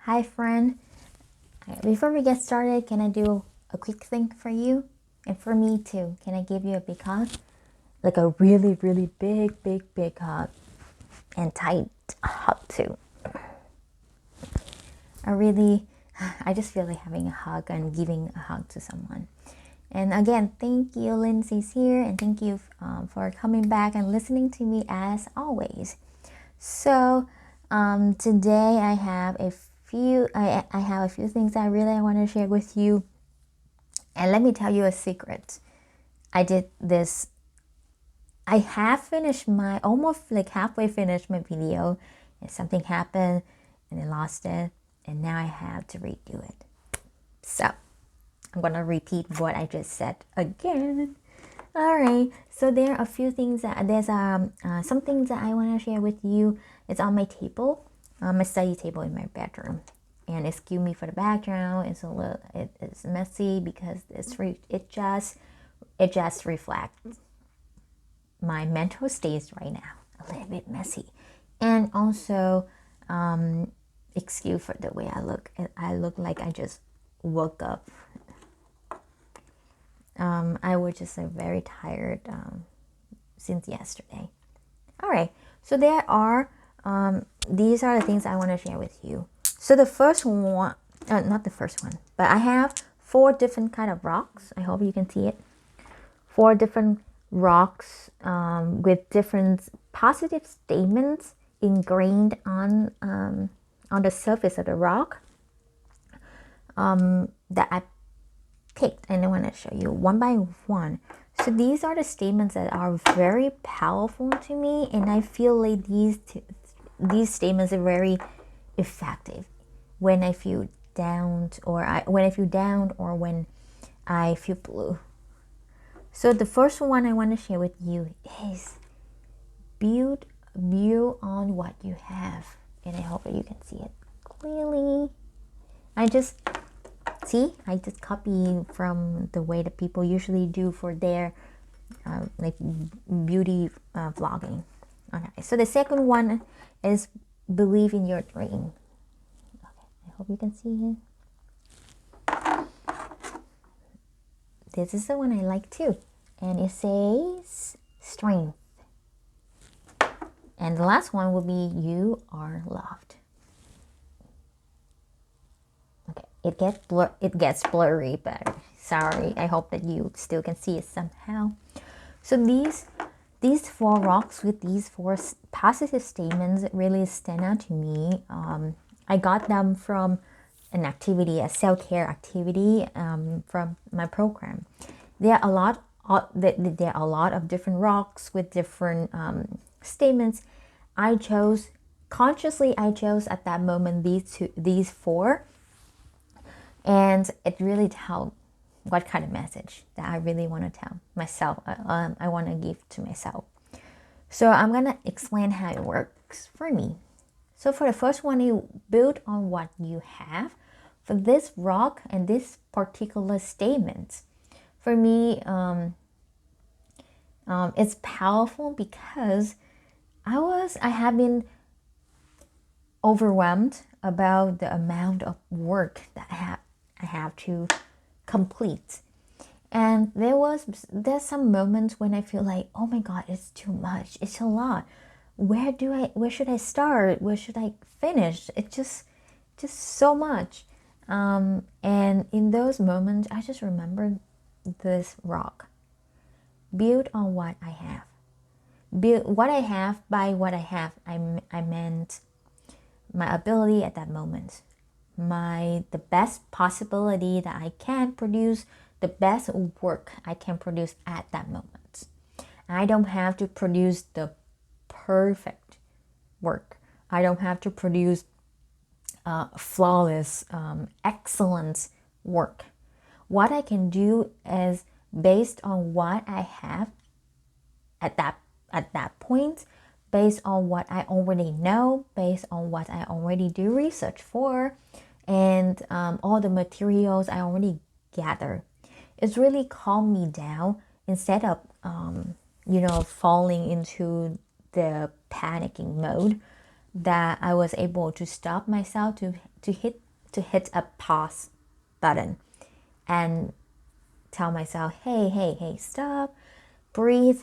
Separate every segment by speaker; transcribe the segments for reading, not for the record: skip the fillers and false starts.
Speaker 1: Hi, friend. Before we get started, can I do a quick thing for you? And for me too. Can I give you a big hug? Like a really, really big hug. And tight hug too. I just feel like having a hug and giving a hug to someone. And again, thank you, Lindsay's here. And thank you for coming back and listening to me as always. So today I have I have a few things I really want to share with you. And let me tell you a secret. I did this. I have finished my almost like halfway finished my video, and something happened, and I lost it, and now I have to redo it. So I'm gonna repeat what I just said again. All right. So there are a few things that there's some things that I want to share with you. It's on my table, my study table in my bedroom, and excuse me for the background. It's messy because it just reflects my mental state right now. A little bit messy, and also excuse for the way I look. I look like I just woke up. I was just very tired since yesterday. All right, so these are the things I want to share with you. So the first one, not the first one, but I have 4 different kind of rocks. I hope you can see it. 4 different rocks with different positive statements ingrained on the surface of the rock that I picked, and I want to show you one by one. So these are the statements that are very powerful to me, and I feel like these statements are very effective when I feel down, when I feel blue. So the first one I want to share with you is build on what you have, and I hope that you can see it clearly. I just copy from the way that people usually do for their like beauty vlogging. Okay, so the second one is believe in your dream. Okay, I hope you can see it. This is the one I like too, and it says strength. And the last one will be you are loved. It gets blurry, but sorry. I hope that you still can see it somehow. So these 4 rocks with these 4 positive statements really stand out to me. I got them from an activity, a self-care activity from my program. There are a lot of different rocks with different statements. I chose at that moment these 4. And it really tells what kind of message that I really want to tell myself. I want to give to myself. So I'm going to explain how it works for me. So for the first one, you build on what you have. For this rock and this particular statement, for me, it's powerful because I have been overwhelmed about the amount of work that I have to complete. And there's some moments when I feel like, oh my God, it's too much. It's a lot. Where should I start? Where should I finish? It's just so much. And in those moments, I just remember this rock. Build on what I have. Build what I have by what I have. I meant my ability at that moment, the best possibility that I can produce, the best work I can produce at that moment. I don't have to produce the perfect work. I don't have to produce flawless, excellent work. What I can do is based on what I have at that point, based on what I already know, based on what I already do research for, and all the materials I already gather. It's really calmed me down instead of falling into the panicking mode, that I was able to stop myself to to hit a pause button and tell myself, hey, stop, breathe,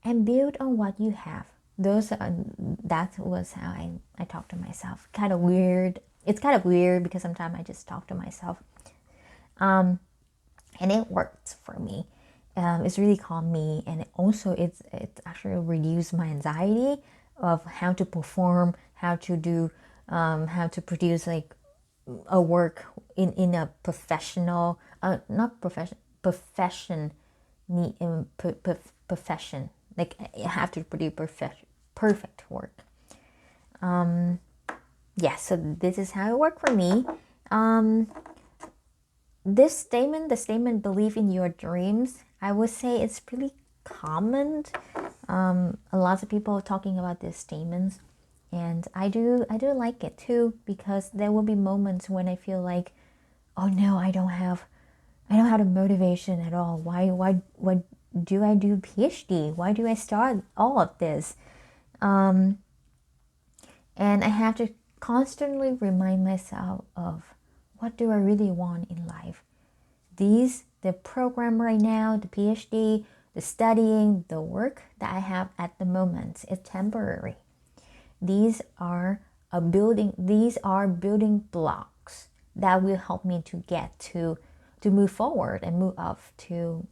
Speaker 1: and build on what you have. That was how I talk to myself. Kind of weird. It's kind of weird because sometimes I just talk to myself. And it worked for me. It's really calmed me, and it's actually reduced my anxiety of how to perform, how to produce like a work in a professional, not profession, profession, profession. Like I have to produce perfect work. Yeah, so this is how it worked for me. This statement, the statement "believe in your dreams," I would say it's pretty common. A lot of people are talking about these statements, and I do like it too, because there will be moments when I feel like, oh no, I don't have the motivation at all. Why do I do PhD? Why do I start all of this? And I have to constantly remind myself of, what do I really want in life? The program right now, the PhD, the studying, the work that I have at the moment is temporary. These are building blocks that will help me to get to move forward and move up to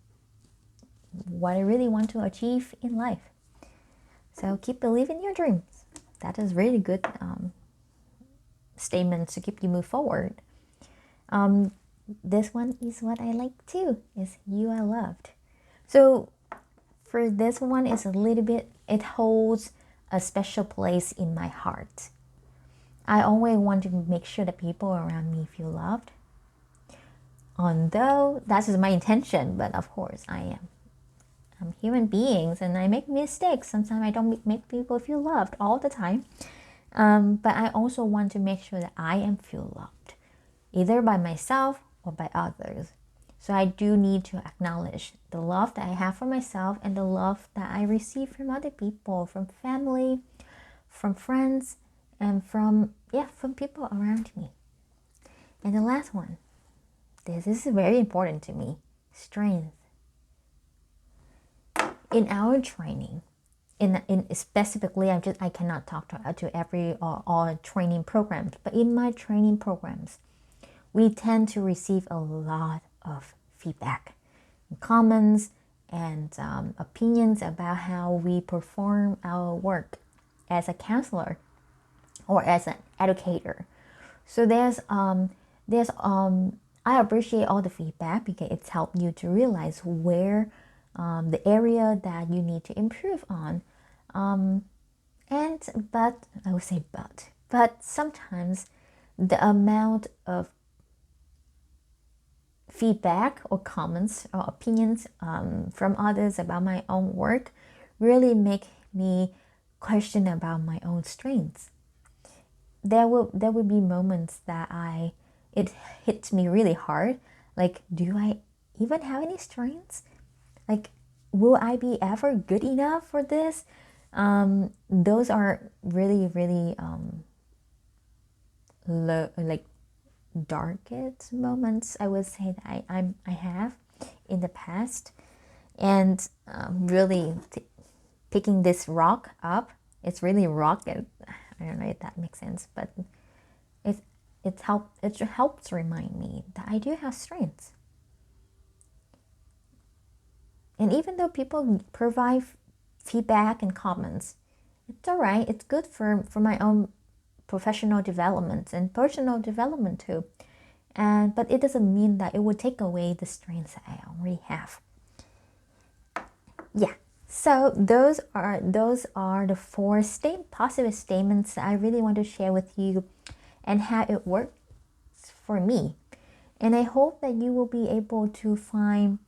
Speaker 1: what I really want to achieve in life. So keep believing your dreams. That is really good statement to keep you move forward. This one is what I like too, is "you are loved." So for this one, it's a little bit, it holds a special place in my heart. I always want to make sure that people around me feel loved. Although that is my intention, but of course I'm human beings and I make mistakes. Sometimes I don't make people feel loved all the time. But I also want to make sure that I am feel loved, either by myself or by others. So I do need to acknowledge the love that I have for myself and the love that I receive from other people, from family, from friends, and from people around me. And the last one, this is very important to me: strength. In our training, in specifically, I cannot talk to every all training programs, but in my training programs, we tend to receive a lot of feedback, comments, and opinions about how we perform our work as a counselor or as an educator. So I appreciate all the feedback because it's helped you to realize where the area that you need to improve on. But I would say but sometimes the amount of feedback or comments or opinions from others about my own work really make me question about my own strengths. There will be moments that it hits me really hard. Like, do I even have any strengths? Like, will I be ever good enough for this? Those are really, really like darkest moments, I would say, that I have in the past. And really picking this rock up, it's really rocket. I don't know if that makes sense, but it helps remind me that I do have strengths. And even though people provide feedback and comments, it's all right. It's good for my own professional development and personal development too. But it doesn't mean that it would take away the strengths that I already have. Yeah. So those are the four positive statements that I really want to share with you and how it works for me. And I hope that you will be able to find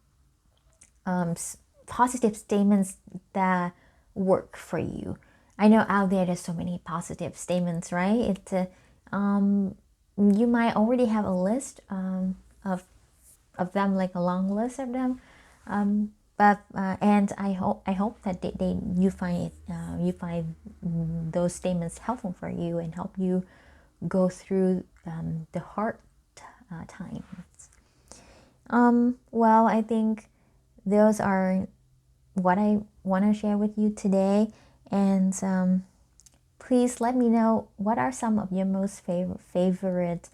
Speaker 1: positive statements that work for you. I know out there's so many positive statements, right? You might already have a list of them, like a long list of them. And I hope that you find those statements helpful for you and help you go through the hard times. Well, I think those are what I want to share with you today. And please let me know what are some of your most favorite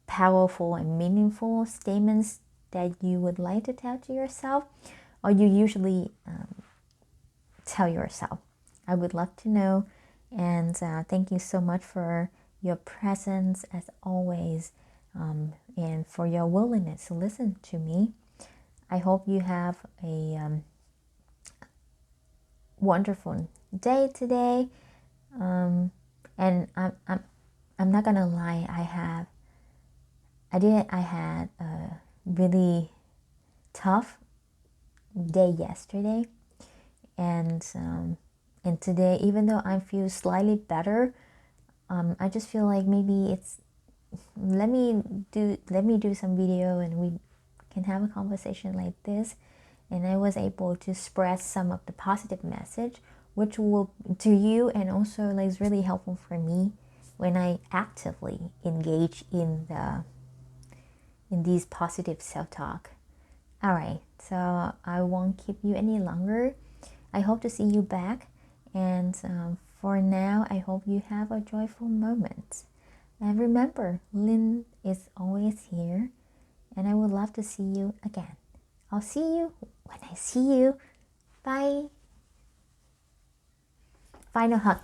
Speaker 1: powerful and meaningful statements that you would like to tell to yourself, or you usually tell yourself. I would love to know. And thank you so much for your presence as always, and for your willingness to listen to me. I hope you have a wonderful day today. And I'm not gonna lie, I had a really tough day yesterday, and today, even though I feel slightly better, I just feel like maybe it's let me do some video and we can have a conversation like this. And I was able to spread some of the positive message, which will to you, and also like is really helpful for me when I actively engage in these positive self-talk. All right, so I won't keep you any longer. I hope to see you back, and for now, I hope you have a joyful moment. And remember, Lynn is always here, and I would love to see you again. I'll see you when I see you. Bye. Final hug.